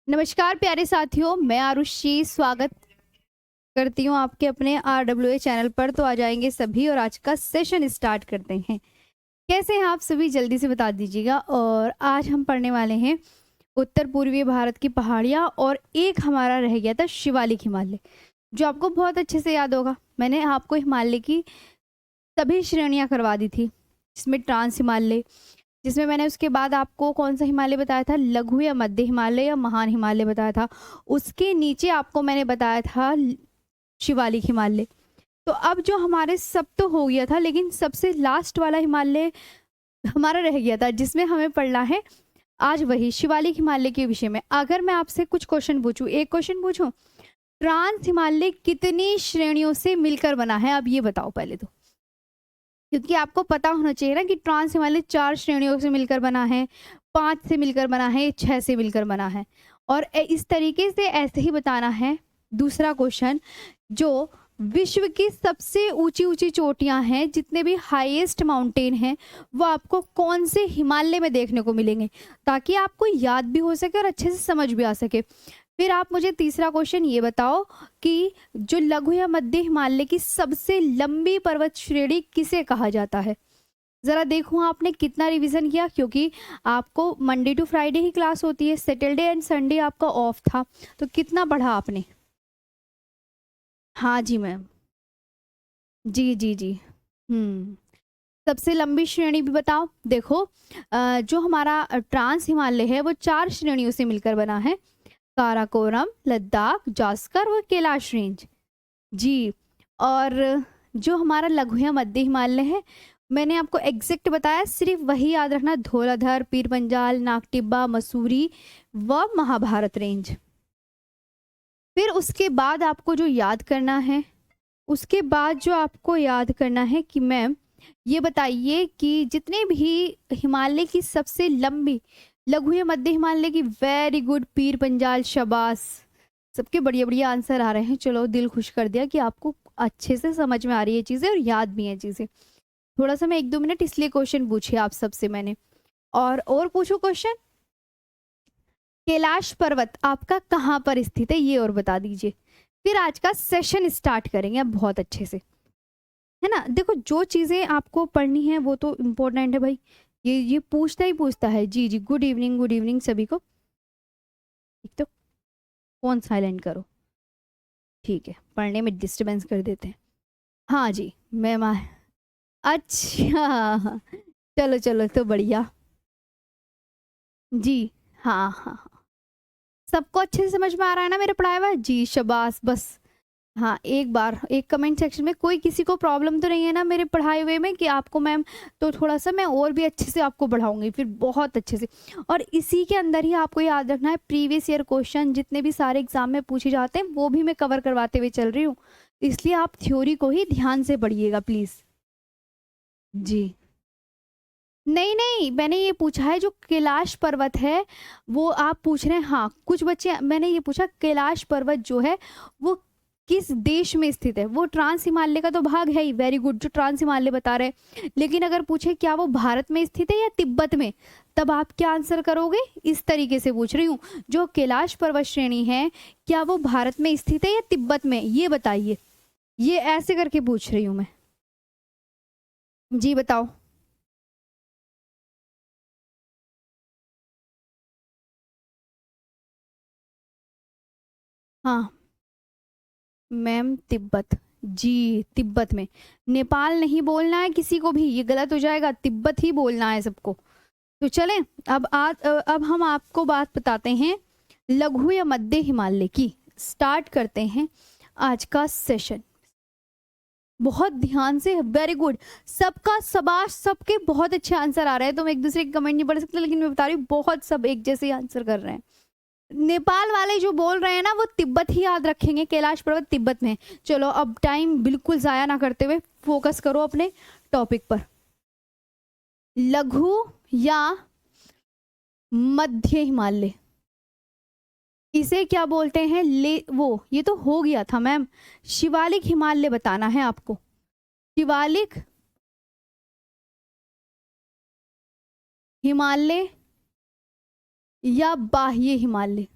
नमस्कार प्यारे साथियों, मैं आरुषि स्वागत करती हूँ आपके अपने RWA चैनल पर। तो आ जाएंगे सभी और आज का सेशन स्टार्ट करते हैं। कैसे हैं आप सभी, जल्दी से बता दीजिएगा। और आज हम पढ़ने वाले हैं उत्तर पूर्वी भारत की पहाड़ियाँ, और एक हमारा रह गया था शिवालिक हिमालय, जो आपको बहुत अच्छे से याद होगा। मैंने आपको हिमालय की सभी श्रेणियाँ करवा दी थी, जिसमें ट्रांस हिमालय, जिसमें मैंने उसके बाद आपको कौन सा हिमालय बताया था, लघु या मध्य हिमालय या महान हिमालय बताया था। उसके नीचे आपको मैंने बताया था शिवालिक हिमालय। तो अब जो हमारे सब तो हो गया था, लेकिन सबसे लास्ट वाला हिमालय हमारा रह गया था, जिसमें हमें पढ़ना है आज वही शिवालिक हिमालय के विषय में। अगर मैं आपसे कुछ क्वेश्चन पूछूं, एक क्वेश्चन पूछूं, ट्रांस हिमालय कितनी श्रेणियों से मिलकर बना है, अब ये बताओ पहले तो। क्योंकि आपको पता होना चाहिए ना कि ट्रांस हिमालय 4 श्रेणियों से मिलकर बना है, 5 से मिलकर बना है, 6 से मिलकर बना है। और इस तरीके से ऐसे ही बताना है। दूसरा क्वेश्चन, जो विश्व की सबसे ऊंची ऊंची चोटियां हैं, जितने भी हाईएस्ट माउंटेन हैं, वो आपको कौन से हिमालय में देखने को मिलेंगे, ताकि आपको याद भी हो सके और अच्छे से समझ भी आ सके। फिर आप मुझे तीसरा क्वेश्चन ये बताओ कि जो लघु या मध्य हिमालय की सबसे लंबी पर्वत श्रेणी किसे कहा जाता है। जरा देखूं आपने कितना रिवीजन किया, क्योंकि आपको मंडे टू फ्राइडे ही क्लास होती है, सैटरडे एंड संडे आपका ऑफ था। तो कितना पढ़ा आपने। हाँ जी मैम। जी जी जी। हम्म। सबसे लंबी श्रेणी भी बताओ। देखो, जो हमारा ट्रांस हिमालय है वो 4 श्रेणियों से मिलकर बना है, काराकोरम, लद्दाख, जास्कर और कैलाश रेंज। जी। और जो हमारा लघु या मध्य हिमालय है, मैंने आपको एग्जैक्ट बताया, सिर्फ वही याद रखना, धौलाधर, पीर पंजाल, नागटिब्बा, मसूरी व महाभारत रेंज। फिर उसके बाद आपको जो याद करना है, उसके बाद जो आपको याद करना है कि मैम ये बताइए कि जितने भी हिमालय की सबसे लंबी लघु या मध्य हिमालय की, वेरी गुड, पीर पंजाल, शबास। सबके बढ़िया बढ़िया आंसर आ रहे हैं। चलो, दिल खुश कर दिया कि आपको अच्छे से समझ में आ रही है चीज़ें और याद भी है चीज़ें। थोड़ा सा मैं 1-2 मिनट इसलिए क्वेश्चन पूछे आप सबसे मैंने। और पूछो क्वेश्चन। कैलाश पर्वत आपका कहाँ पर स्थित है, ये और बता दीजिए। फिर आज का सेशन स्टार्ट करेंगे अब बहुत अच्छे से, है ना। देखो, जो चीज़ें आपको पढ़नी है वो तो इम्पोर्टेंट है भाई। ये पूछता ही पूछता है। जी जी, गुड इवनिंग, गुड इवनिंग सभी को। एक तो फोन साइलेंट करो, ठीक है, पढ़ने में डिस्टरबेंस कर देते हैं। हाँ जी मैम अच्छा, चलो चलो, तो बढ़िया। जी। हाँ हाँ हाँ। सबको अच्छे से समझ में आ रहा है ना मेरे पढ़ाया हुआ। जी शबाश, बस। हाँ, एक बार एक कमेंट सेक्शन में कोई किसी को प्रॉब्लम तो नहीं है ना मेरे पढ़ाए हुए में कि आपको मैम, तो थोड़ा सा मैं और भी अच्छे से आपको पढ़ाऊंगी फिर बहुत अच्छे से। और इसी के अंदर ही आपको याद रखना है, प्रीवियस ईयर क्वेश्चन जितने भी सारे एग्जाम में पूछे जाते हैं वो भी मैं कवर करवाते हुए चल रही हूँ। इसलिए आप थ्योरी को ही ध्यान से पढ़िएगा प्लीज। जी। नहीं नहीं, मैंने ये पूछा है जो कैलाश पर्वत है, वो आप पूछ रहे हैं। हाँ, कुछ बच्चे, मैंने ये पूछा कैलाश पर्वत जो है वो किस देश में स्थित है। वो ट्रांस हिमालय का तो भाग है ही, वेरी गुड, जो ट्रांस हिमालय बता रहे हैं। लेकिन अगर पूछे क्या वो भारत में स्थित है या तिब्बत में, तब आप क्या आंसर करोगे। इस तरीके से पूछ रही हूँ, जो कैलाश पर्वत श्रेणी है, क्या वो भारत में स्थित है या तिब्बत में, ये बताइए। ये ऐसे करके पूछ रही हूँ मैं। जी बताओ। हाँ मैम, तिब्बत। जी, तिब्बत में। नेपाल नहीं बोलना है किसी को भी, ये गलत हो जाएगा, तिब्बत ही बोलना है सबको। तो चलें, अब हम आपको बात बताते हैं लघु या मध्य हिमालय की। स्टार्ट करते हैं आज का सेशन। बहुत ध्यान से, वेरी गुड। सबका शबाश, सबके बहुत अच्छे आंसर आ रहे हैं। तो मैं एक दूसरे के कमेंट नहीं पढ़ सकते, लेकिन मैं बता रही हूँ बहुत सब एक जैसे आंसर कर रहे हैं। नेपाल वाले जो बोल रहे हैं ना, वो तिब्बत ही याद रखेंगे, कैलाश पर्वत तिब्बत में। चलो, अब टाइम बिल्कुल जाया ना करते हुए फोकस करो अपने टॉपिक पर। लघु या मध्य हिमालय, इसे क्या बोलते हैं, ले वो ये तो हो गया था मैम। शिवालिक हिमालय बताना है आपको। शिवालिक हिमालय या बाह्य हिमालय।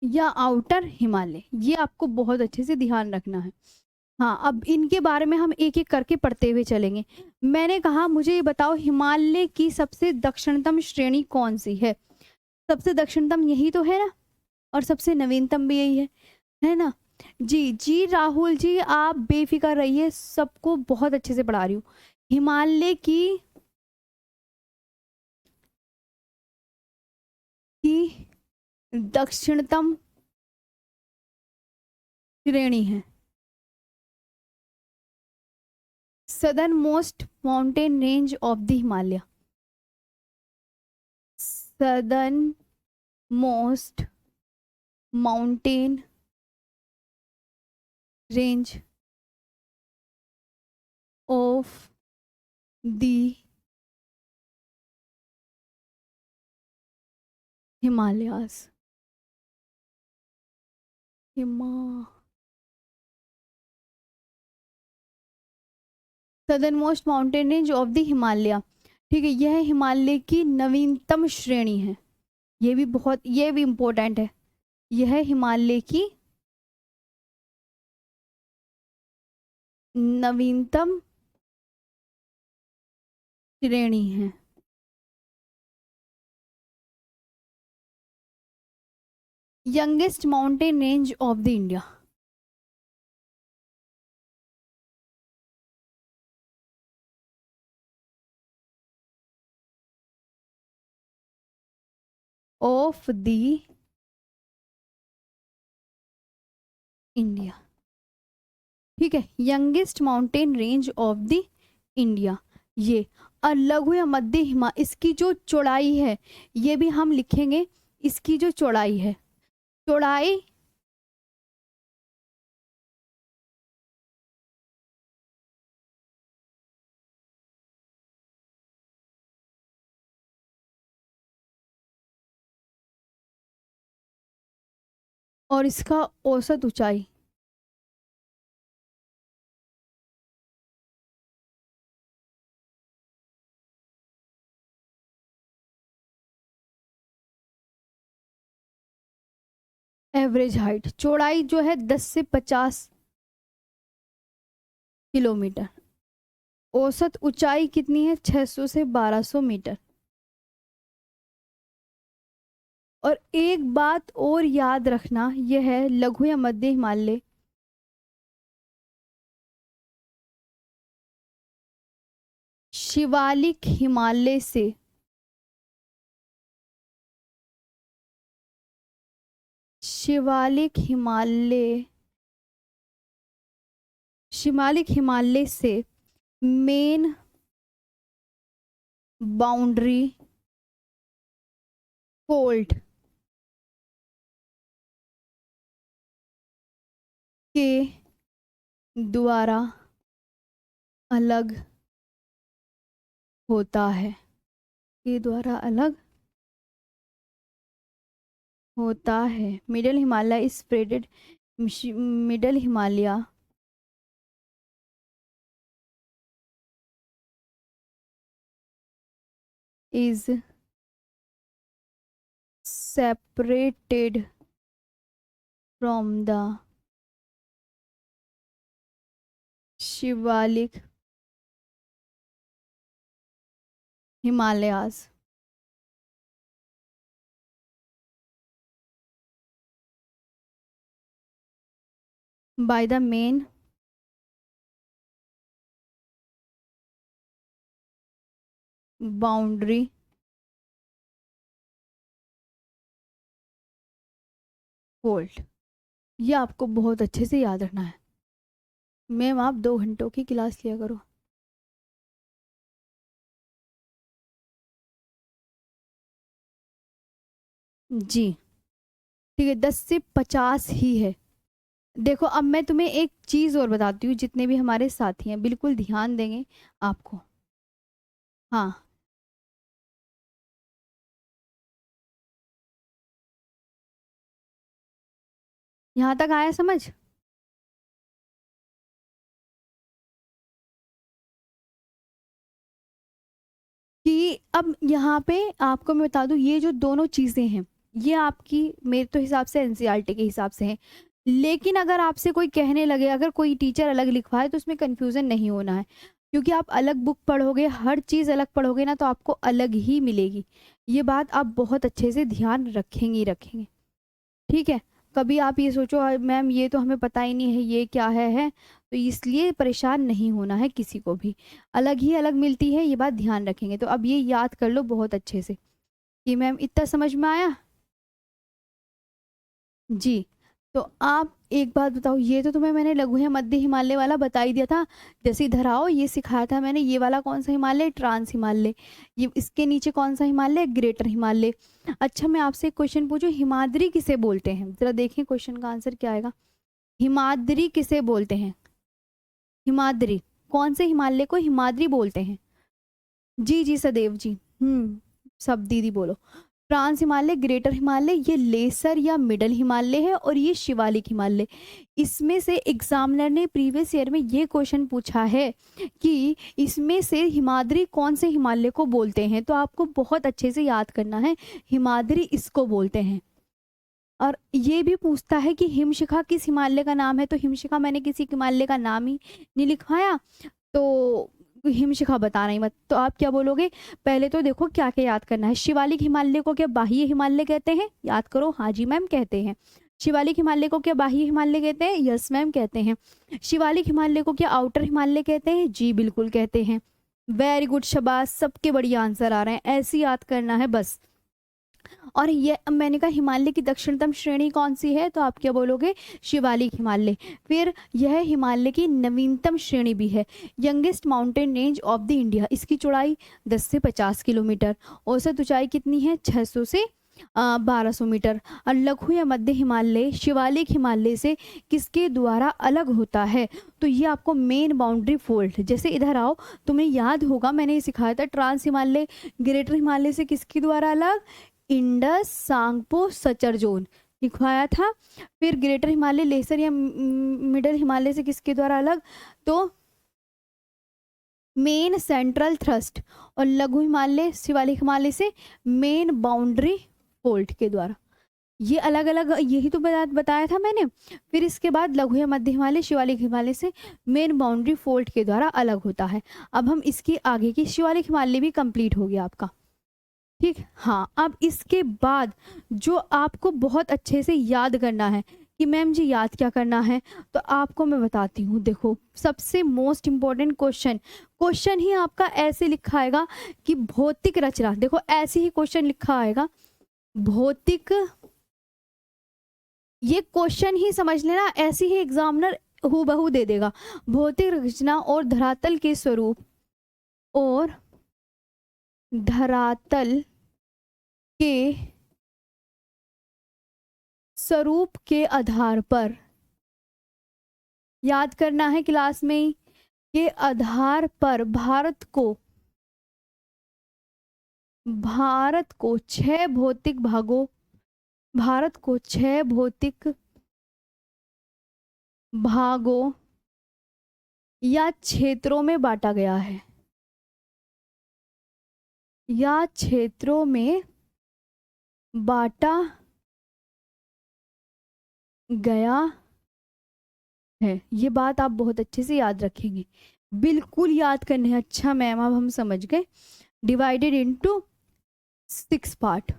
या आउटर हिमालय, ये आपको बहुत अच्छे से ध्यान रखना है। हाँ, अब इनके बारे में हम एक एक करके पढ़ते हुए चलेंगे। मैंने कहा मुझे ये बताओ हिमालय की सबसे दक्षिणतम श्रेणी कौन सी है? सबसे दक्षिणतम यही तो है ना, और सबसे नवीनतम भी यही है ना? जी जी राहुल जी, आप बेफिक्र रहिए, सबको बहुत अच्छे से पढ़ा रही हूँ। हिमालय की दक्षिणतम श्रेणी है southern most mountain range of the Himalaya. Southern most mountain range of the Himalayas. Hima southern most mountain range of the Himalaya, ठीक है, यह हिमालय की नवीनतम श्रेणी है। ये भी इम्पोर्टेंट है। यह हिमालय की नवीनतम श्रेणी है। Youngest mountain range of the India. Of the India, ठीक है, youngest mountain range of the India. ये और लघु या मध्य हिमा, इसकी जो चौड़ाई है ये भी हम लिखेंगे। इसकी जो चौड़ाई है, चौड़ाई और इसका औसत ऊंचाई। एवरेज हाइट, चौड़ाई जो है 10 से 50 किलोमीटर। औसत ऊंचाई कितनी है? 600 से 1200 मीटर। और एक बात और याद रखना, यह है लघु या मध्य हिमालय शिवालिक हिमालय से शिवालिक हिमालय शिवालिक हिमालय से मेन बाउंड्री फोल्ड के द्वारा अलग होता है। के द्वारा अलग होता है। Middle Himalaya is spreaded. Middle Himalaya is separated from the Shivalik Himalayas by the main boundary fold। ये आपको बहुत अच्छे से याद रखना है। मैम आप 2 घंटों की क्लास लिया करो। जी ठीक है, 10 से 50 ही है। देखो अब मैं तुम्हें एक चीज और बताती हूँ, जितने भी हमारे साथी हैं बिल्कुल ध्यान देंगे आपको। हाँ, यहाँ तक आया समझ? कि अब यहाँ पे आपको मैं बता दूं, ये जो दोनों चीजें हैं, ये आपकी मेरे तो हिसाब से एनसीईआरटी के हिसाब से है। लेकिन अगर आपसे कोई कहने लगे, अगर कोई टीचर अलग लिखवाए, तो उसमें कन्फ्यूज़न नहीं होना है। क्योंकि आप अलग बुक पढ़ोगे, हर चीज़ अलग पढ़ोगे ना, तो आपको अलग ही मिलेगी। ये बात आप बहुत अच्छे से ध्यान रखेंगे ही रखेंगे। ठीक है? कभी आप ये सोचो मैम ये तो हमें पता ही नहीं है ये क्या है, तो इसलिए परेशान नहीं होना है किसी को भी। अलग ही अलग मिलती है, ये बात ध्यान रखेंगे। तो अब ये याद कर लो बहुत अच्छे से कि मैम इतना समझ में आया? जी। तो आप एक बात बताओ, ये तो तुम्हें मैंने लघु या मध्य हिमालय वाला बता ही दिया था। जैसे इधर आओ, ये सिखाया था मैंने, ये वाला कौन-सा हिमालय? ट्रांस हिमालय। ये इसके नीचे कौन-सा हिमालय? ग्रेटर हिमालय। अच्छा, मैं आपसे एक क्वेश्चन पूछूँ, हिमाद्री किसे बोलते हैं? ज़रा देखें क्वेश्चन का आंसर क्या आएगा? हिमाद्री किसे बोलते हैं? हिमाद्री। कौन से हिमालय को हिमाद्री बोलते हैं? जी, जी, सदैव जी। सब दीदी बोलो। ट्रांस हिमालय, ग्रेटर हिमालय, ये लेसर या मिडल हिमालय है और ये शिवालिक हिमालय। इसमें से एग्जामिनर ने प्रीवियस ईयर में ये क्वेश्चन पूछा है कि इसमें से हिमाद्री कौन से हिमालय को बोलते हैं, तो आपको बहुत अच्छे से याद करना है, हिमाद्री इसको बोलते हैं। और ये भी पूछता है कि हिमशिखा किस हिमालय का नाम है, तो हिमशिखा मैंने किसी हिमालय का नाम ही नहीं लिखवाया, तो हिमशिखा बताना ही मत। तो आप क्या बोलोगे? पहले तो देखो क्या क्या याद करना है। शिवालिक हिमालय को क्या बाह्य हिमालय कहते हैं? याद करो, हाँ जी मैम कहते हैं। शिवालिक हिमालय को क्या बाह्य हिमालय कहते हैं? यस मैम कहते हैं। शिवालिक हिमालय को क्या आउटर हिमालय कहते हैं? जी बिल्कुल कहते हैं। वेरी गुड, शाबाश, सबके बढ़िया आंसर आ रहे हैं। ऐसे ही याद करना है बस। और ये मैंने कहा हिमालय की दक्षिणतम श्रेणी कौन सी है, तो आप क्या बोलोगे? शिवालिक हिमालय। फिर यह हिमालय की नवीनतम श्रेणी भी है, youngest mountain range of the India. इसकी चौड़ाई 10 से 50 किलोमीटर, औसत ऊंचाई कितनी है? 600 से 1200 मीटर। और लघु या मध्य हिमालय शिवालिक हिमालय से किसके द्वारा अलग होता है? तो ये आपको मेन बाउंड्री फोल्ड, जैसे इधर आओ, तुम्हें याद होगा मैंने ये सिखाया था, ट्रांस हिमालय ग्रेटर हिमालय से किसके द्वारा अलग? इंडस सांगपो सचर जोन लिखवाया था। फिर ग्रेटर हिमालय लेसर या मिडल हिमालय से किसके द्वारा अलग? तो मेन सेंट्रल थ्रस्ट। और लघु हिमालय शिवालिक हिमालय से मेन बाउंड्री फोल्ड के द्वारा। ये अलग अलग, यही तो बताया था मैंने। फिर इसके बाद लघु या मध्य हिमालय शिवालिक हिमालय से मेन बाउंड्री फोल्ड के द्वारा अलग होता है। अब हम इसकी आगे की शिवालिक हिमालय भी कंप्लीट हो गया आपका। ठीक, हाँ। अब इसके बाद जो आपको बहुत अच्छे से याद करना है कि मैम जी याद क्या करना है, तो आपको मैं बताती हूँ। देखो, सबसे मोस्ट इम्पॉर्टेंट क्वेश्चन ही आपका ऐसे लिखा आएगा कि भौतिक रचना, देखो ऐसे ही क्वेश्चन लिखा आएगा भौतिक, ये क्वेश्चन ही समझ लेना, ऐसे ही एग्जामिनर हूबहू दे देगा। भौतिक रचना और धरातल के स्वरूप और धरातल के स्वरूप के आधार पर याद करना है क्लास में ही, के आधार पर भारत को 6 भौतिक भागों या क्षेत्रों में बांटा गया है, या क्षेत्रों में बांटा गया है। ये बात आप बहुत अच्छे से याद रखेंगे, बिल्कुल याद करने हैं। अच्छा मैम, अब हम समझ गए। Divided into 6 part.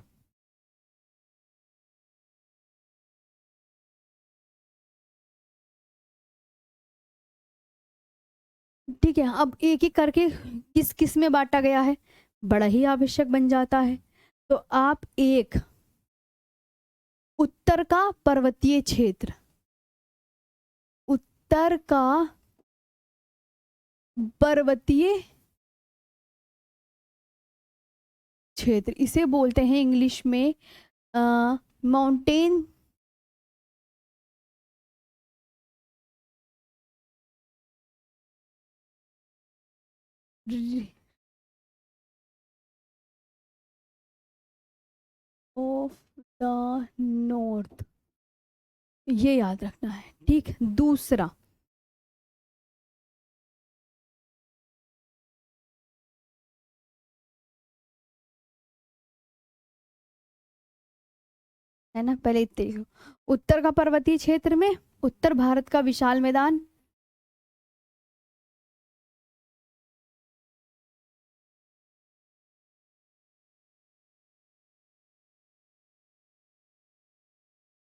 ठीक है, अब एक एक करके किस किस में बांटा गया है, बड़ा ही आवश्यक बन जाता है। तो आप एक उत्तर का पर्वतीय क्षेत्र, उत्तर का पर्वतीय क्षेत्र, इसे बोलते हैं इंग्लिश में माउंटेन ऑफ द नॉर्थ, ये याद रखना है। ठीक, दूसरा है ना, पहले इतने लिखो। उत्तर का पर्वतीय क्षेत्र में, उत्तर भारत का विशाल मैदान,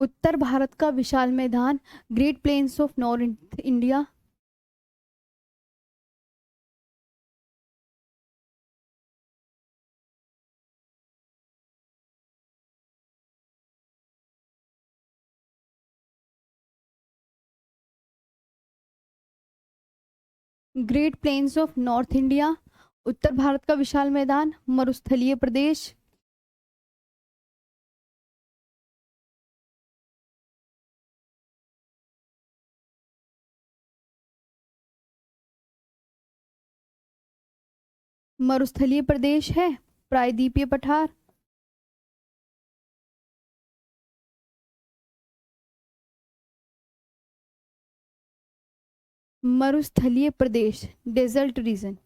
उत्तर भारत का विशाल मैदान, great plains of north India, great plains of north India, उत्तर भारत का विशाल मैदान, मरुस्थलीय प्रदेश, मरुस्थलीय प्रदेश है, प्रायद्वीपीय पठार, मरुस्थलीय प्रदेश, desert region,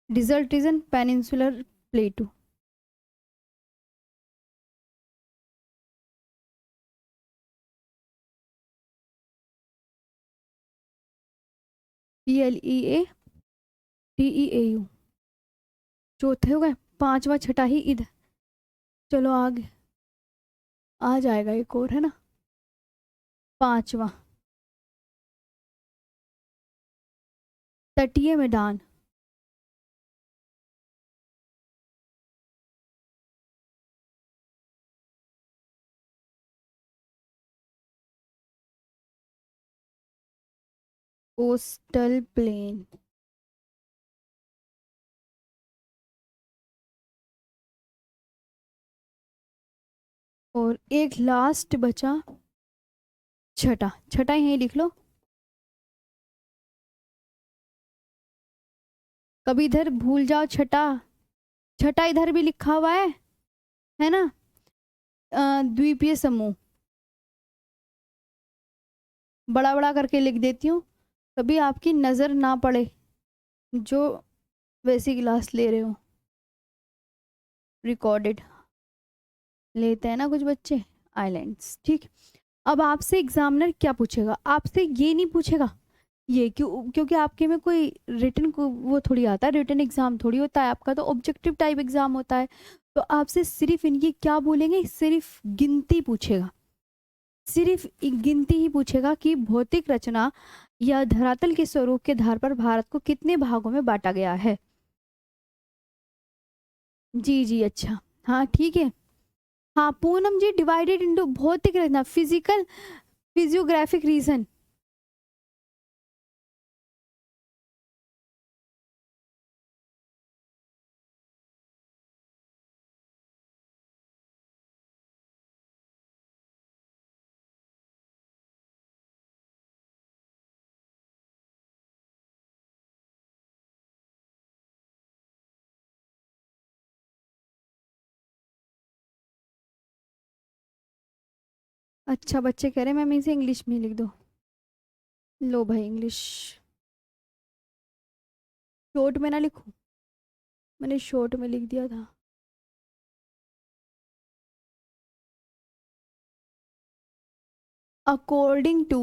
desert region, peninsular plateau. PLEATEAU। चौथे हो गए, पांचवा छठा ही इधर। चलो आगे आ जाएगा एक और, है ना। पांचवा, तटीय मैदान, कोस्टल प्लेन। और एक लास्ट बचा, छठा, छठा यही लिख लो। कभी इधर भूल जाओ छठा, छठा इधर भी लिखा हुआ है ना। द्वीपीय समूह, बड़ा बड़ा करके लिख देती हूँ, कभी आपकी नज़र ना पड़े जो वैसी क्लास ले रहे हो। रिकॉर्डेड लेते हैं ना कुछ बच्चे, आइलैंड्स, ठीक। अब आपसे एग्जामिनर क्या पूछेगा, आपसे ये नहीं पूछेगा ये क्यों, क्योंकि आपके में कोई रिटन को वो थोड़ी आता है, रिटन एग्जाम थोड़ी होता है आपका, तो ऑब्जेक्टिव टाइप एग्जाम होता है। तो आपसे सिर्फ इनकी क्या बोलेंगे, सिर्फ गिनती पूछेगा, सिर्फ गिनती ही पूछेगा कि भौतिक रचना या धरातल के स्वरूप के आधार पर भारत को कितने भागों में बांटा गया है। जी जी, अच्छा, हाँ ठीक है। हाँ पूनम जी, डिवाइडेड इनटू भौतिक रचना, फिजिकल, फिजियोग्राफिक रीजन। अच्छा बच्चे कह रहे हैं मैम इसे इंग्लिश में लिख दो। लो भाई इंग्लिश, शॉर्ट में ना लिखो, मैंने शॉर्ट में लिख दिया था। अकॉर्डिंग टू,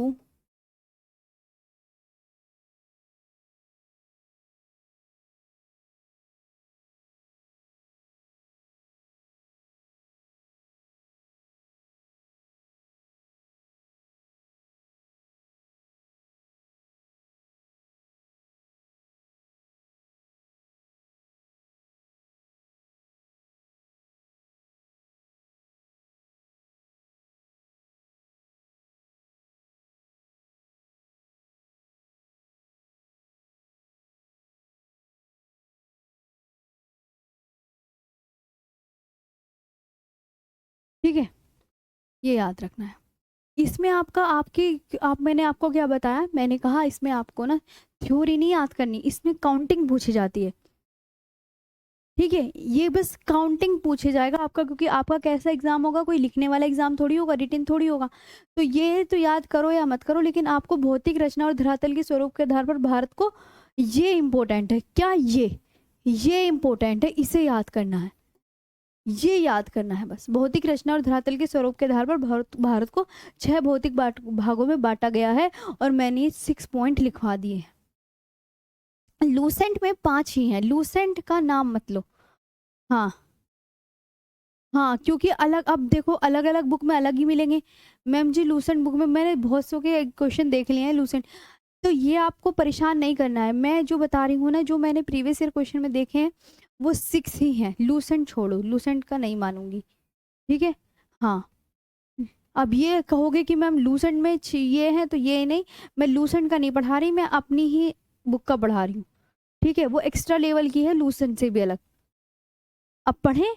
ठीक है, ये याद रखना है। इसमें आपका आपकी आप मैंने आपको क्या बताया, मैंने कहा इसमें आपको ना थ्योरी नहीं याद करनी, इसमें काउंटिंग पूछी जाती है। ठीक है, ये बस काउंटिंग पूछे जाएगा आपका, क्योंकि आपका कैसा एग्जाम होगा, कोई लिखने वाला एग्जाम थोड़ी होगा, रिटन थोड़ी होगा। तो ये तो याद करो या मत करो, लेकिन आपको भौतिक रचना और धरातल के स्वरूप के आधार पर भारत को, ये इंपॉर्टेंट है क्या, ये इंपॉर्टेंट है, इसे याद करना है, ये याद करना है बस। भौतिक रचना और धरातल के स्वरूप के आधार पर भारत को 6 भौतिक भागों में बांटा गया है, और मैंने 6 पॉइंट लिखवा दिए हैं। लूसेंट में 5 ही हैं, लूसेंट का नाम मत लो। हाँ हाँ, क्योंकि अलग, अब देखो अलग अलग बुक में अलग ही मिलेंगे। मैम जी लूसेंट बुक में मैंने बहुत सौ के क्वेश्चन देख लिए हैं लूसेंट, तो ये आपको परेशान नहीं करना है। मैं जो बता रही हूँ ना, जो मैंने प्रीवियस ईयर क्वेश्चन में देखे हैं वो 6 ही हैं। लूसेंट छोड़ो, लूसेंट का नहीं मानूंगी, ठीक है। हाँ, अब ये कहोगे कि मैम लूसेंट में ये है, तो ये नहीं, मैं लूसेंट का नहीं पढ़ा रही, मैं अपनी ही बुक का पढ़ा रही हूँ, ठीक है। वो एक्स्ट्रा लेवल की है, लूसेंट से भी अलग। अब पढ़ें।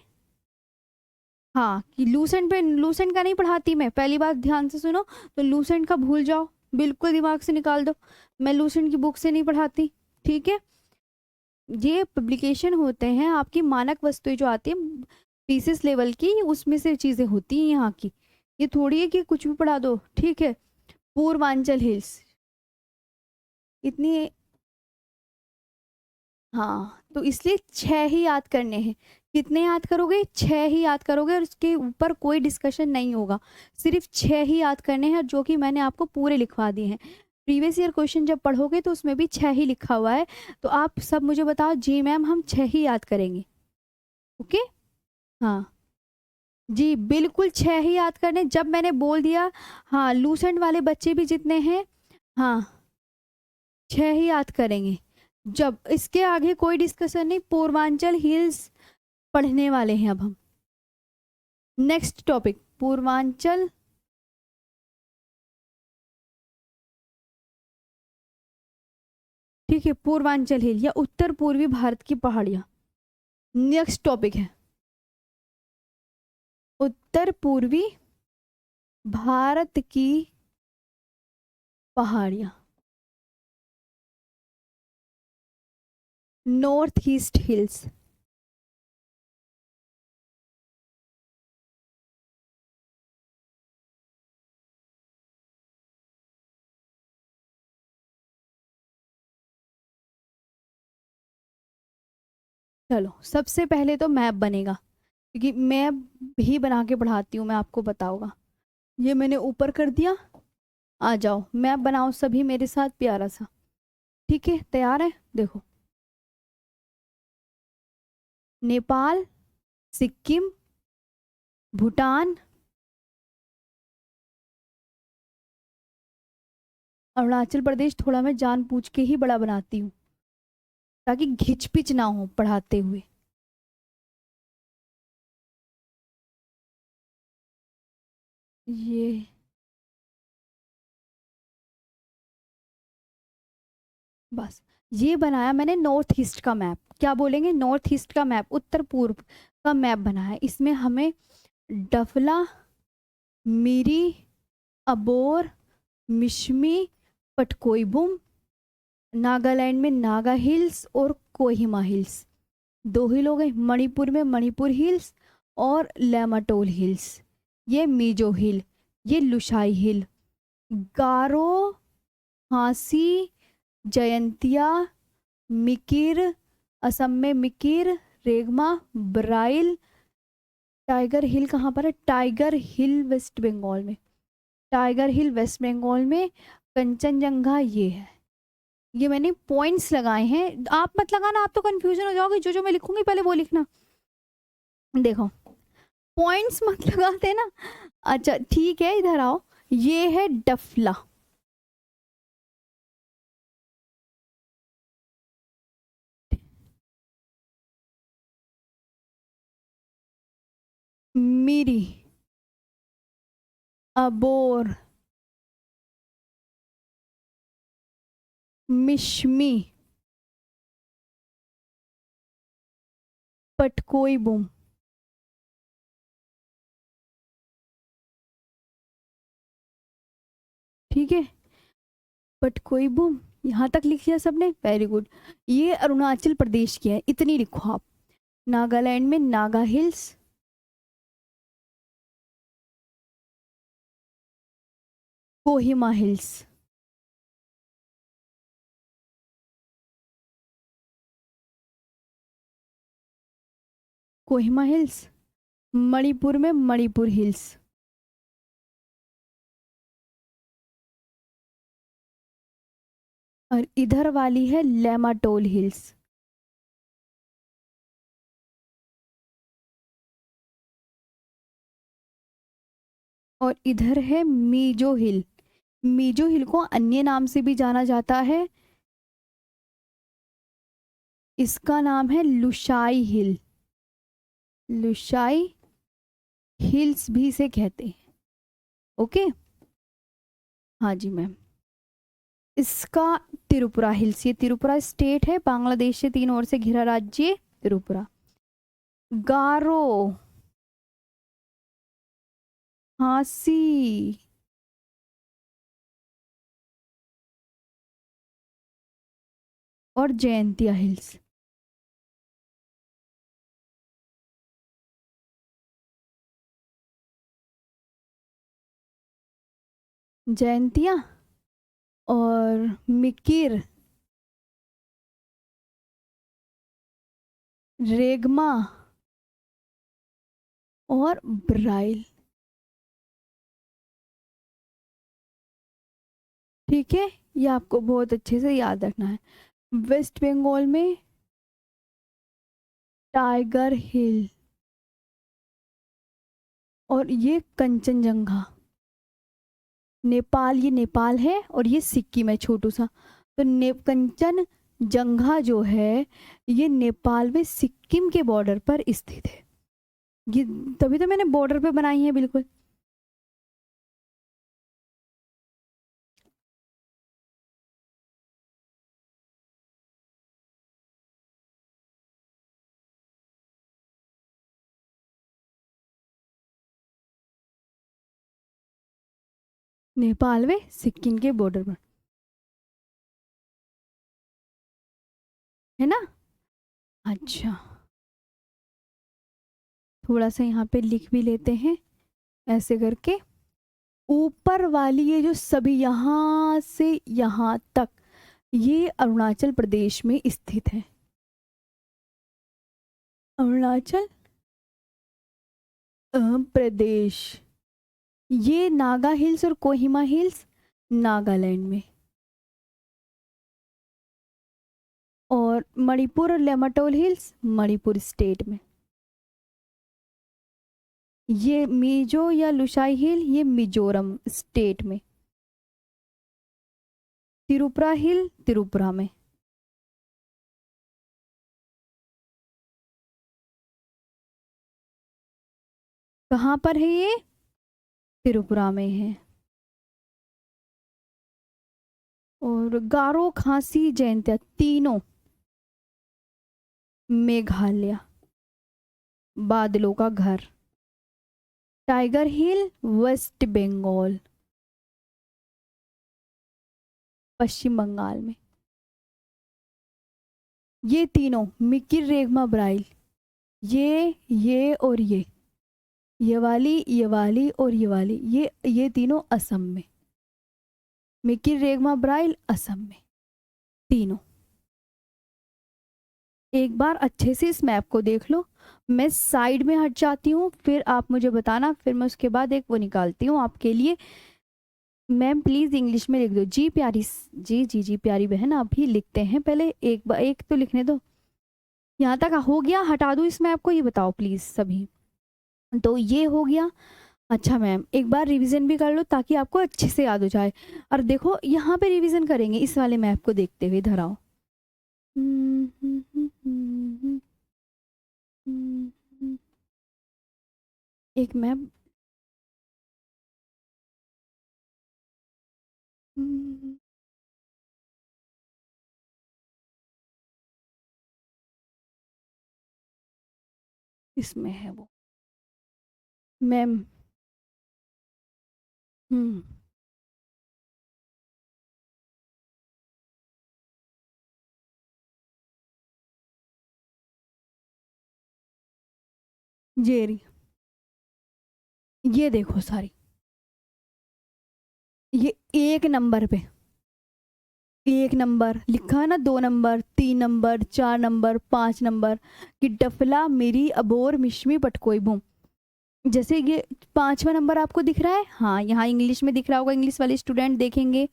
हाँ, कि लूसेंट पे, लूसेंट का नहीं पढ़ाती मैं, पहली बात ध्यान से सुनो। तो लूसेंट का भूल जाओ, बिल्कुल दिमाग से निकाल दो, मैं लूसेंट की बुक से नहीं पढ़ाती, ठीक है। ये पब्लिकेशन होते हैं आपकी मानक वस्तुएं जो आती है पीसीएस लेवल की, उसमें से चीजें होती हैं यहाँ की। ये थोड़ी है कि कुछ भी पढ़ा दो, ठीक है। पूर्वांचल हिल्स, इतनी, हाँ, तो इसलिए 6 ही याद करने हैं। कितने याद करोगे? 6 ही याद करोगे, और उसके ऊपर कोई डिस्कशन नहीं होगा। सिर्फ 6 ही याद करने हैं, जो कि मैंने आपको पूरे लिखवा दिए हैं। प्रीवियस ईयर क्वेश्चन जब पढ़ोगे तो उसमें भी 6 ही लिखा हुआ है। तो आप सब मुझे बताओ, जी मैम हम 6 ही याद करेंगे, ओके। हाँ जी, बिल्कुल 6 ही याद करने, जब मैंने बोल दिया। हाँ, लूसेंट वाले बच्चे भी जितने हैं, हाँ, 6 ही याद करेंगे। जब इसके आगे कोई डिस्कशन नहीं, पूर्वांचल हिल्स पढ़ने वाले हैं अब हम। नेक्स्ट टॉपिक, पूर्वांचल, ठीक है, पूर्वांचल हिल या उत्तर पूर्वी भारत की पहाड़ियां। नेक्स्ट टॉपिक है उत्तर पूर्वी भारत की पहाड़ियां, नॉर्थ ईस्ट हिल्स। चलो, सबसे पहले तो मैप बनेगा, क्योंकि मैप भी बना के पढ़ाती हूँ मैं, आपको बताऊंगा। ये मैंने ऊपर कर दिया, आ जाओ मैप बनाओ सभी मेरे साथ प्यारा सा, ठीक है। तैयार है? देखो, नेपाल, सिक्किम, भूटान, अरुणाचल प्रदेश थोड़ा मैं जानबूझ के ही बड़ा बनाती हूँ, ताकि घिचपिच ना हो पढ़ाते हुए। ये बस, ये बनाया मैंने नॉर्थ ईस्ट का मैप। क्या बोलेंगे? नॉर्थ ईस्ट का मैप, उत्तर पूर्व का मैप बना है। इसमें हमें डफला, मिरी, अबोर, मिशमी, पटकोईबुम, नागालैंड में नागा हिल्स और कोहिमा हिल्स, 2 हिल हो गए। मणिपुर में मणिपुर हिल्स और लेमाटोल हिल्स, ये मीजो हिल, ये लुशाई हिल, गारो, हांसी, जयंतिया, मिकिर, असम में मिकिर, रेगमा, ब्राइल। टाइगर हिल कहाँ पर है? टाइगर हिल वेस्ट बंगाल में, टाइगर हिल वेस्ट बंगाल में। कंचनजंगा ये है। ये मैंने पॉइंट्स लगाए हैं, आप मत लगाना, आप तो कंफ्यूजन हो जाओगे। जो जो मैं लिखूंगी पहले वो लिखना। देखो, पॉइंट्स मत लगाते ना। अच्छा ठीक है, इधर आओ। ये है डफला, मिरी, अबोर, मिशमी, पटकोई बुम, ठीक है। पटकोईबुम, यहाँ तक लिख लिया सबने, वेरी गुड। ये अरुणाचल प्रदेश की है, इतनी लिखो आप। नागालैंड में Naga hills, Kohima hills, Kohima hills. Manipur में मणिपुर हिल्स। और इधर वाली है लेमाटोल हिल्स। और इधर है मीजो हिल। मीजो हिल को अन्य नाम से भी जाना जाता है, इसका नाम है लुशाई हिल। लुशाई हिल्स भी इसे कहते हैं। ओके, हाँ जी मैम। इसका त्रिपुरा हिल्स, ये त्रिपुरा स्टेट है, बांग्लादेश से 3 ओर से घिरा राज्य त्रिपुरा। गारो, खांसी और जयंतिया हिल्स। जयंतिया और मिकिर, रेगमा और ब्राइल। ठीक है, ये आपको बहुत अच्छे से याद रखना है। वेस्ट बंगाल में टाइगर हिल और ये कंचनजंगा। नेपाल, ये नेपाल है और ये सिक्किम है छोटू सा। तो कंचन जंगा जो है ये नेपाल में सिक्किम के बॉर्डर पर स्थित है। ये तभी तो मैंने बॉर्डर पे बनाई है बिल्कुल। नेपाल में सिक्किम के बॉर्डर पर है ना। अच्छा, थोड़ा सा यहाँ पे लिख भी लेते हैं ऐसे करके। ऊपर वाली ये जो सभी यहाँ से यहाँ तक ये अरुणाचल प्रदेश में स्थित है। अरुणाचल प्रदेश। ये नागा हिल्स और कोहिमा हिल्स नागालैंड में। और मणिपुर और लेमाटोल हिल्स मणिपुर स्टेट में। ये मिजो या लुशाई हिल ये मिजोरम स्टेट में। त्रिपुरा हिल त्रिपुरा में। कहाँ पर है ये? त्रिपुरा में है। और गारो, खासी, जयंतिया तीनों मेघालय, बादलों का घर। टाइगर हिल वेस्ट बंगाल, पश्चिम बंगाल में। ये तीनों मिकिर, रेगमा, ब्राइल, ये और ये वाली, ये वाली और ये वाली, ये तीनों असम में। मिकिर, रेगमा, ब्राइल असम में तीनों। एक बार अच्छे से इस मैप को देख लो। मैं साइड में हट जाती हूँ, फिर आप मुझे बताना, फिर मैं उसके बाद एक वो निकालती हूँ आपके लिए। मैम प्लीज इंग्लिश में लिख दो। जी प्यारी, जी प्यारी बहन, आप भी लिखते हैं, पहले एक तो लिखने दो। यहाँ तक हो गया, हटा दूँ इस मैप को, ये बताओ प्लीज सभी। तो ये हो गया। अच्छा मैम, एक बार रिवीजन भी कर लो ताकि आपको अच्छे से याद हो जाए। और देखो यहाँ पे रिवीजन करेंगे इस वाले मैप को देखते हुए, इधर आओ। एक मैप, इसमें है वो मैम। जेरी, ये देखो सारी, ये 1 नंबर पे एक नंबर लिखा है ना, 2 नंबर, 3 नंबर, 4 नंबर, 5 नंबर कि डफला मेरी अबोर मिश्मी पटकोई बूम। जैसे ये 5वां नंबर आपको दिख रहा है, हाँ यहाँ इंग्लिश में दिख रहा होगा, इंग्लिश वाले स्टूडेंट देखेंगे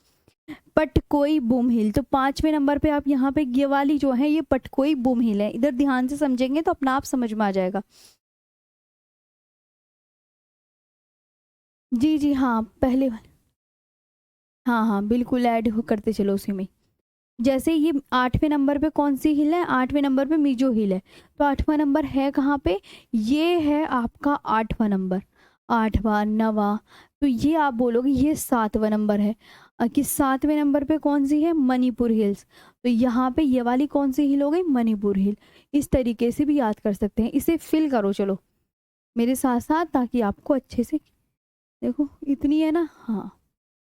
पटकोई बूम हिल। तो 5वें नंबर पे आप यहाँ पे ये वाली जो है ये पटकोई बूम हिल है। इधर ध्यान से समझेंगे तो अपना आप समझ में आ जाएगा। जी जी हाँ पहले, हाँ हाँ बिल्कुल ऐड हो करते चलो उसी में। जैसे ये 8वें नंबर पे कौन सी हिल है, 8वें नंबर पे मीजो हिल है। तो 8वां नंबर है कहाँ पे, ये है आपका 8वां नंबर, 8वां 9वां। तो ये आप बोलोगे ये 7वां नंबर है। कि 7वें नंबर पे कौन सी है, मणिपुर हिल्स। तो यहाँ पे ये वाली कौन सी हिल हो गई, मणिपुर हिल। इस तरीके से भी याद कर सकते हैं। इसे फिल करो चलो मेरे साथ साथ, ताकि आपको अच्छे से, देखो इतनी है ना, हाँ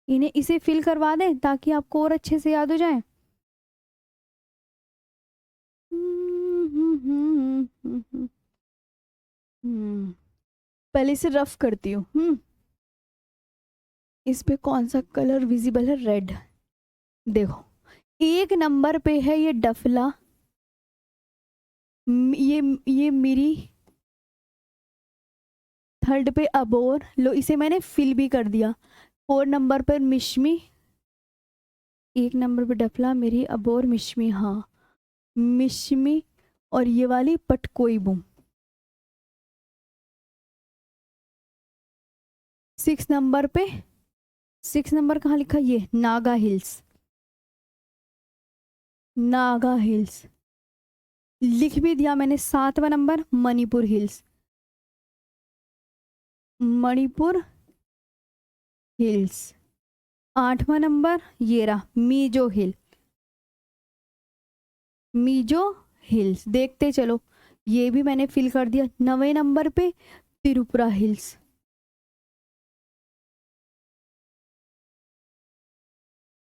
इन्हें इसे फिल करवा दें ताकि आपको और अच्छे से याद हो जाए। पहले इसे रफ करती हूँ। इस पे कौन सा कलर विजिबल है, रेड। देखो एक नंबर पे है ये डफला, ये मेरी, थर्ड पे अबोर, लो इसे मैंने फिल भी कर दिया। 4 नंबर पर मिश्मी, एक नंबर पे डफला मेरी अबोर मिश्मी, हाँ मिश्मी। और ये वाली पटकोई बुम। 6 नंबर पे, 6 नंबर कहाँ लिखा, ये नागा हिल्स, नागा हिल्स लिख भी दिया मैंने। 7वां number Manipur hills, Manipur hills. 8वां नंबर ये रहा मीजो हिल, मीजो हिल्स। देखते चलो ये भी मैंने फिल कर दिया। 9वें नंबर पे त्रिपुरा हिल्स,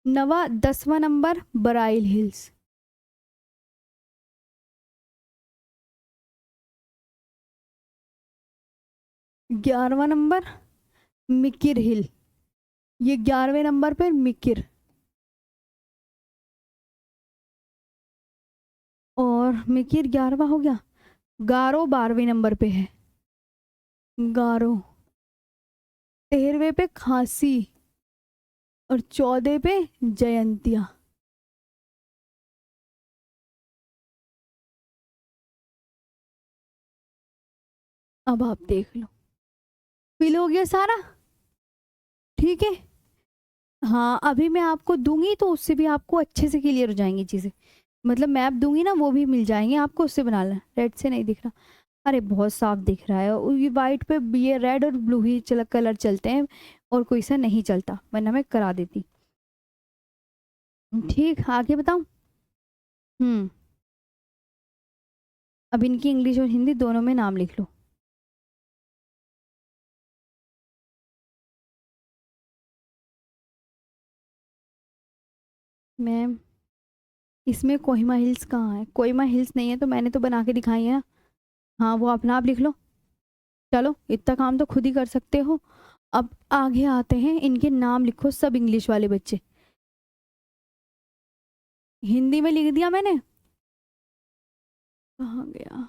10वां नंबर बराइल हिल्स, 11वां नंबर मिकिर हिल, ये 11वें नंबर पे मिकिर। और मिकिर 11वां हो गया। गारो 12वें नंबर पे है, गारो। 13वें पे खांसी, और 14 पे जयंतिया। अब आप देख लो फिल हो गया सारा, ठीक है। हाँ अभी मैं आपको दूंगी तो उससे भी आपको अच्छे से क्लियर हो जाएंगी चीज़ें। मतलब मैप दूंगी ना वो भी मिल जाएंगे आपको, उससे बना लेना। रेड से नहीं दिख रहा, अरे बहुत साफ दिख रहा है। और ये वाइट पे ये रेड और ब्लू ही कलर चलते हैं, और कोई सा नहीं चलता, वरना मैं करा देती। ठीक आगे बताऊं। हम्म अब इनकी इंग्लिश और हिंदी दोनों में नाम लिख लो। मैम इसमें कोहिमा हिल्स कहाँ है, कोहिमा हिल्स नहीं है तो मैंने तो बना के दिखाई है ना। हाँ वो अपना आप लिख लो। चलो इतना काम तो खुद ही कर सकते हो। अब आगे आते हैं, इनके नाम लिखो सब इंग्लिश वाले बच्चे। हिंदी में लिख दिया मैंने, कहाँ गया,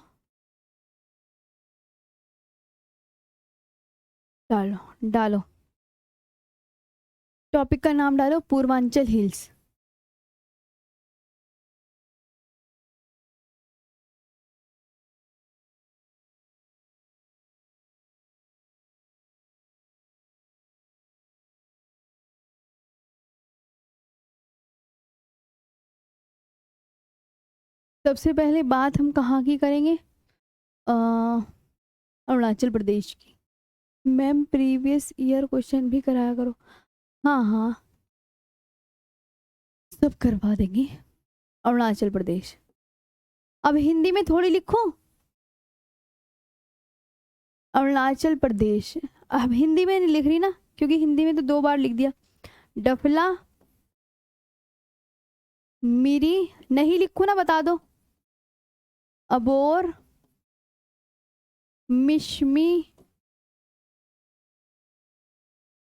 डालो डालो। टॉपिक का नाम डालो पूर्वांचल हिल्स। सबसे पहले बात हम कहाँ की करेंगे, अरुणाचल प्रदेश की। मैम प्रीवियस ईयर क्वेश्चन भी कराया करो। हाँ हाँ सब करवा देंगे। अरुणाचल प्रदेश। अब हिंदी में थोड़ी लिखो, अरुणाचल प्रदेश। अब हिंदी में नहीं लिख रही ना, क्योंकि हिंदी में तो 2 बार लिख दिया। डफला मिरी नहीं लिखू ना, बता दो। अबोर मिश्मी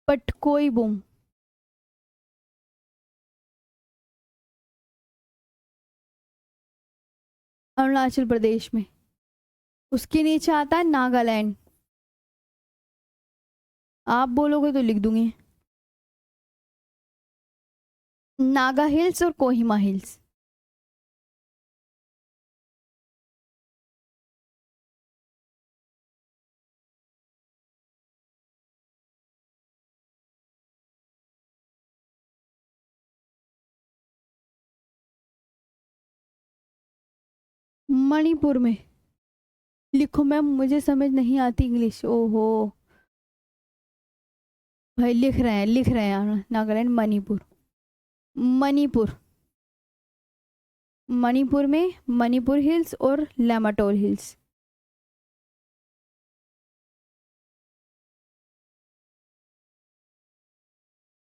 पटकोई बुम। अरुणाचल प्रदेश में। उसके नीचे आता है नागालैंड। आप बोलोगे तो लिख दूंगी। नागा हिल्स और कोहिमा हिल्स। मणिपुर में। लिखो मैम, मुझे समझ नहीं आती इंग्लिश। ओहो भाई, लिख रहे हैं नागालैंड, मणिपुर। मणिपुर। मणिपुर में मणिपुर हिल्स और लेमाटोल हिल्स।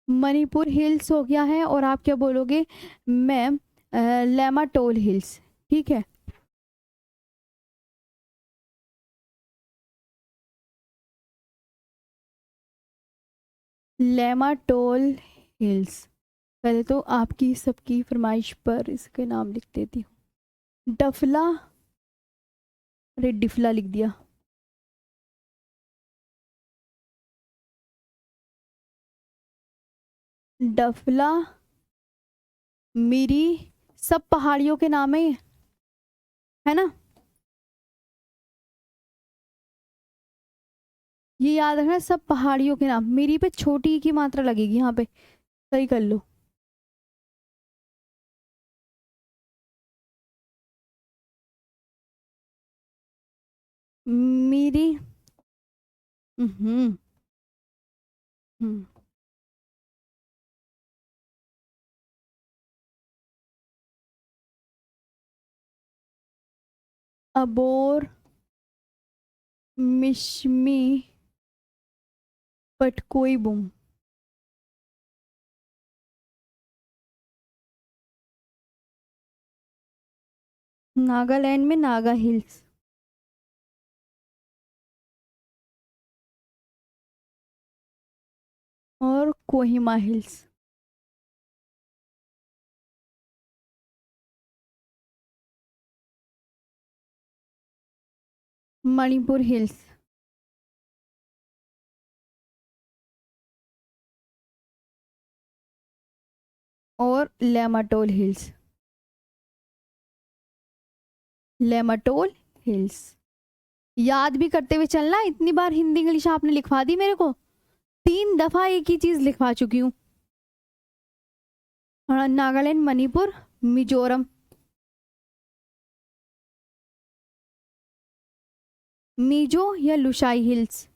मणिपुर हिल्स हो गया है, और आप क्या बोलोगे मैम? लेमाटोल हिल्स। ठीक है। लेमाटोल हिल्स। पहले तो आपकी सबकी फरमाइश पर इसके नाम लिख देती हूँ। डफला। अरे डिफला लिख दिया। डफला, मिरी, सब पहाड़ियों के नाम है ये, है ना? ये याद रखना, सब पहाड़ियों के नाम। मिरी पे छोटी की मात्रा लगेगी यहाँ पे। सही कर लो। मिरी। हम्म। हम्म। अबोर, मिश्मी, पटकोई बुम। नागालैंड में नागा हिल्स। और कोहिमा हिल्स। मणिपुर हिल्स। और लेमाटोल हिल्स। लेमाटोल हिल्स। याद भी करते हुए चलना। इतनी बार हिंदी इंग्लिश आपने लिखवा दी मेरे को। 3 दफा एक ही चीज लिखवा चुकी हूँ। नागालैंड, मणिपुर, मिजोरम। मिजो या लुशाई हिल्स।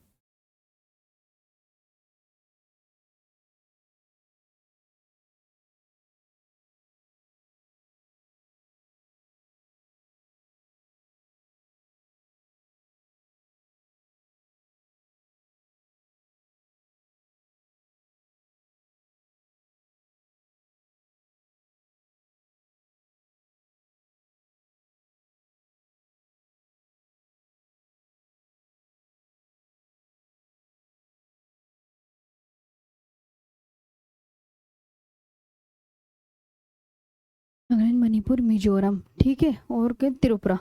नागालैंड, मणिपुर, मिजोरम। ठीक है। और क्या? त्रिपुरा।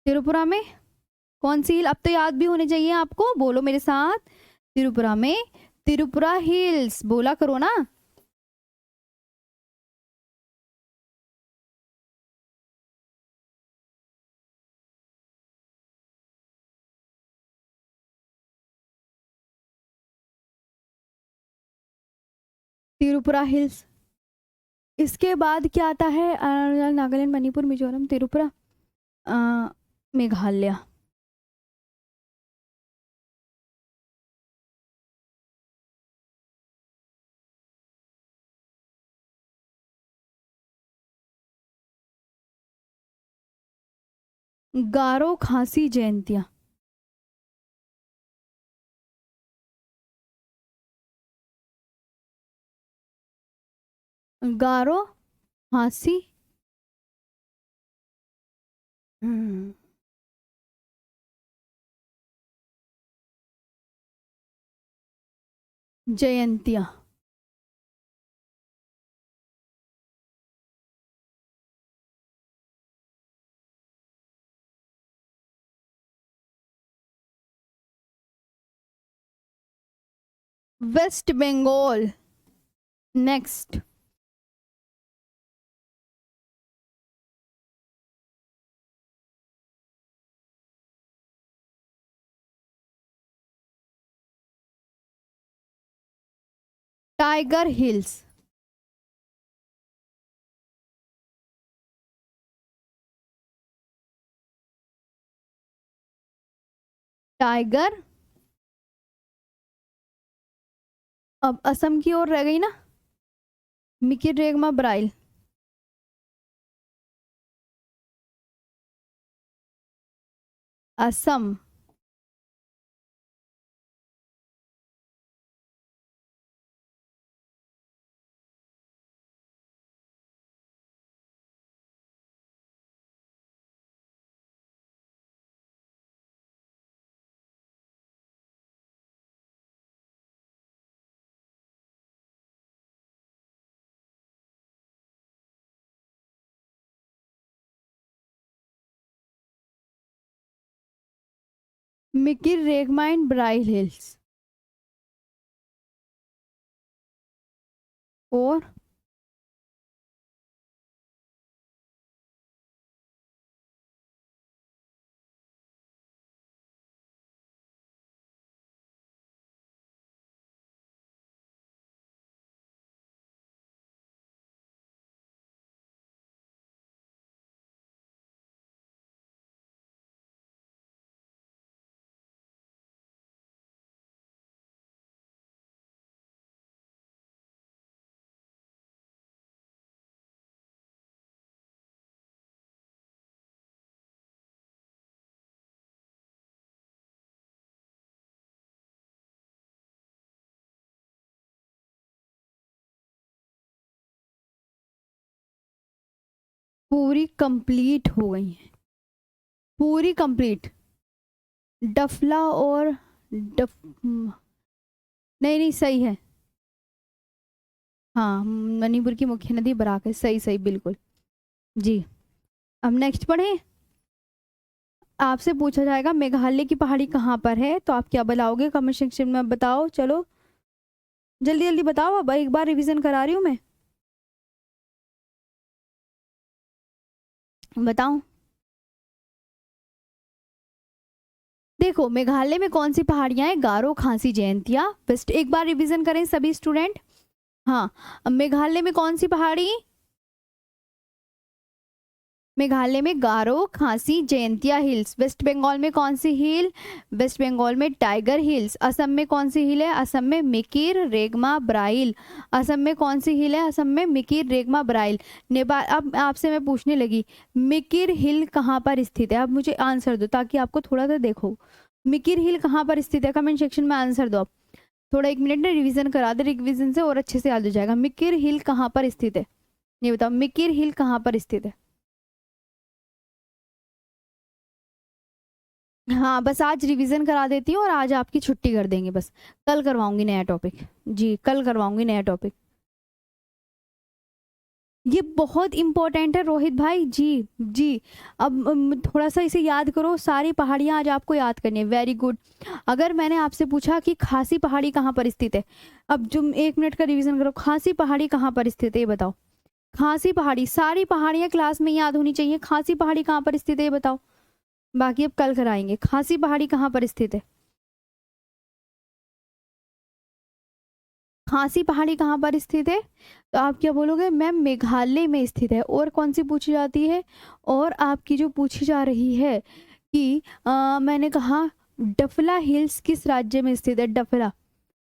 त्रिपुरा में कौन सी हिल? अब तो याद भी होने चाहिए आपको। बोलो मेरे साथ। त्रिपुरा में त्रिपुरा हिल्स बोला करो ना। त्रिपुरा हिल्स। इसके बाद क्या आता है? नागालैंड, मणिपुर, मिजोरम, त्रिपुरा, अ, मेघालय। गारो खासी Jaintia. Garo Khasi. Hmm, Jaintia. West Bengal. Next, tiger hills. Tiger, अब असम की ओर रह गई ना, मिकी रेगमा ब्राइल। Assam, Mikir Rengma and Barail hills. और पूरी कंप्लीट हो गई है, पूरी कंप्लीट। डफला और डफ, नहीं नहीं सही है। हाँ, मणिपुर की मुख्य नदी बराक है, सही सही बिल्कुल जी। अब नेक्स्ट पढ़े। आपसे पूछा जाएगा मेघालय की पहाड़ी कहाँ पर है, तो आप क्या बताओगे कमेंट सेक्शन में बताओ। चलो जल्दी जल्दी बताओ, अब एक बार रिवीजन करा रही हूँ मैं, बताओ। देखो मेघालय में कौन सी पहाड़ियां हैं, गारो, खासी, जयंतिया, वेस्ट। एक बार रिवीजन करें सभी स्टूडेंट। हाँ, अब मेघालय में कौन सी पहाड़ी, मेघालय में गारो, खासी, जयंतिया हिल्स। वेस्ट बंगाल में कौन सी हिल, वेस्ट बंगाल में टाइगर हिल्स। असम में कौन सी हिल है, असम में मिकिर रेगमा ब्राइल। असम में कौन सी हिल है, असम में मिकिर रेगमा ब्राइल। नेपाल, अब आपसे मैं पूछने लगी मिकिर हिल कहाँ पर स्थित है, अब मुझे आंसर दो ताकि आपको थोड़ा सा देखो। मिकिर हिल कहाँ पर स्थित है, कमेंट सेक्शन में आंसर दो आप। थोड़ा एक मिनट ना रिवीजन करा दे, रिवीजन से और अच्छे से याद हो जाएगा। मिकिर हिल कहाँ पर स्थित है, ये बताओ, मिकिर हिल कहाँ पर स्थित है। हाँ बस आज रिवीजन करा देती हूँ और आज आपकी छुट्टी कर देंगे बस। कल करवाऊंगी नया टॉपिक, जी कल करवाऊंगी नया टॉपिक। ये बहुत इंपॉर्टेंट है रोहित भाई जी। जी, अब थोड़ा सा इसे याद करो, सारी पहाड़ियां आज आपको याद करनी है, वेरी गुड। अगर मैंने आपसे पूछा कि खासी पहाड़ी कहाँ पर स्थित है, अब तुम एक मिनट का रिवीजन करो, खासी पहाड़ी कहाँ पर स्थित है ये बताओ। खासी पहाड़ी, सारी पहाड़ियां क्लास में याद होनी चाहिए, खासी पहाड़ी कहाँ पर स्थित है ये बताओ। बाकी अब कल कराएंगे, खासी पहाड़ी कहाँ पर स्थित है। खासी पहाड़ी कहाँ पर स्थित है, तो आप क्या बोलोगे, मैम मेघालय में स्थित है। और कौन सी पूछी जाती है, और आपकी जो पूछी जा रही है कि मैंने कहा डफला हिल्स किस राज्य में स्थित है, डफला,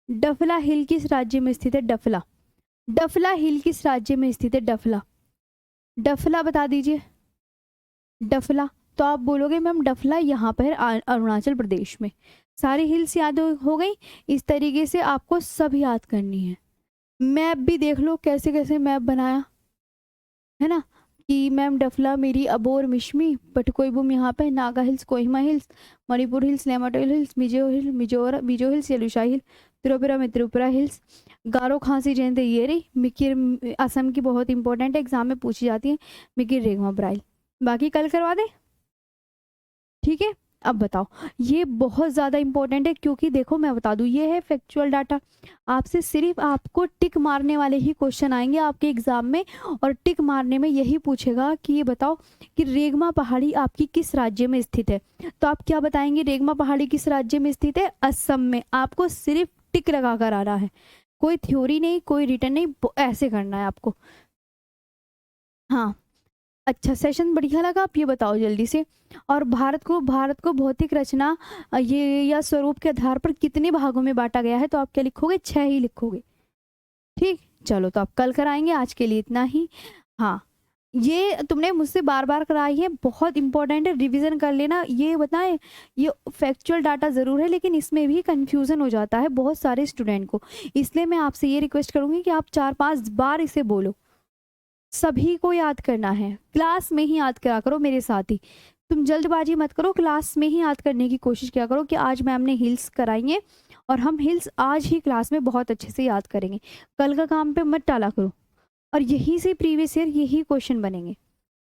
डफला हिल किस राज्य में स्थित है, डफला, डफला हिल किस राज्य में स्थित है, डफला, डफला बता दीजिए, डफला। तो आप बोलोगे मैम डफला यहाँ पर अरुणाचल प्रदेश में। सारी हिल्स याद हो गई। इस तरीके से आपको सब याद करनी है। मैप भी देख लो कैसे कैसे मैप बनाया है ना, कि मैम डफला मेरी अबोर मिश्मी पटकोईबुम यहाँ पे, Naga hills, Kohima hills, Manipur hills, Nematol hills, Mizo hill, Mizo hills, Lushai hill, Tripura में त्रिपुरा हिल्स, गारो, खासी, जयंत, ये रही मिकिर। असम की बहुत इंपॉर्टेंट है, एग्जाम में पूछी जाती है, मिकिर रेगमा ब्राइल। बाकी कल करवा दे, ठीक है। अब बताओ, ये बहुत ज़्यादा इम्पोर्टेंट है, क्योंकि देखो मैं बता दूँ, ये है फैक्चुअल डाटा। आपसे सिर्फ आपको टिक मारने वाले ही क्वेश्चन आएंगे आपके एग्जाम में, और टिक मारने में यही पूछेगा कि ये बताओ कि रेगमा पहाड़ी आपकी किस राज्य में स्थित है। तो आप क्या बताएंगे, रेगमा पहाड़ी किस राज्य में स्थित है, असम में। आपको सिर्फ टिक लगा कर आना है, कोई थ्योरी नहीं, कोई रिटर्न नहीं, ऐसे करना है आपको। हाँ, अच्छा, सेशन बढ़िया लगा, आप ये बताओ जल्दी से। और भारत को भौतिक रचना ये या स्वरूप के आधार पर कितने भागों में बांटा गया है, तो आप क्या लिखोगे, 6 ही लिखोगे। ठीक, चलो तो आप कल कराएंगे, आज के लिए इतना ही। हाँ, ये तुमने मुझसे बार बार कराई है, बहुत इंपॉर्टेंट है, रिवीजन कर लेना। ये बताएं, ये फैक्चुअल डाटा ज़रूर है, लेकिन इसमें भी कंफ्यूजन हो जाता है बहुत सारे स्टूडेंट को। इसलिए मैं आपसे ये रिक्वेस्ट करूंगी कि आप 4-5 बार इसे बोलो, सभी को याद करना है, क्लास में ही याद करा करो मेरे साथ ही। तुम जल्दबाजी मत करो, क्लास में ही याद करने की कोशिश किया करो कि आज मैम ने हिल्स कराई है और हम हिल्स आज ही क्लास में बहुत अच्छे से याद करेंगे। कल का काम पे मत टाला करो। और यही से प्रीवियस ईयर यही क्वेश्चन बनेंगे,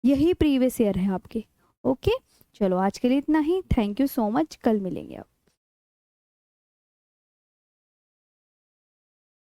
यही प्रीवियस ईयर है आपके। ओके, चलो आज के लिए इतना ही। थैंक यू सो मच, कल मिलेंगे अब।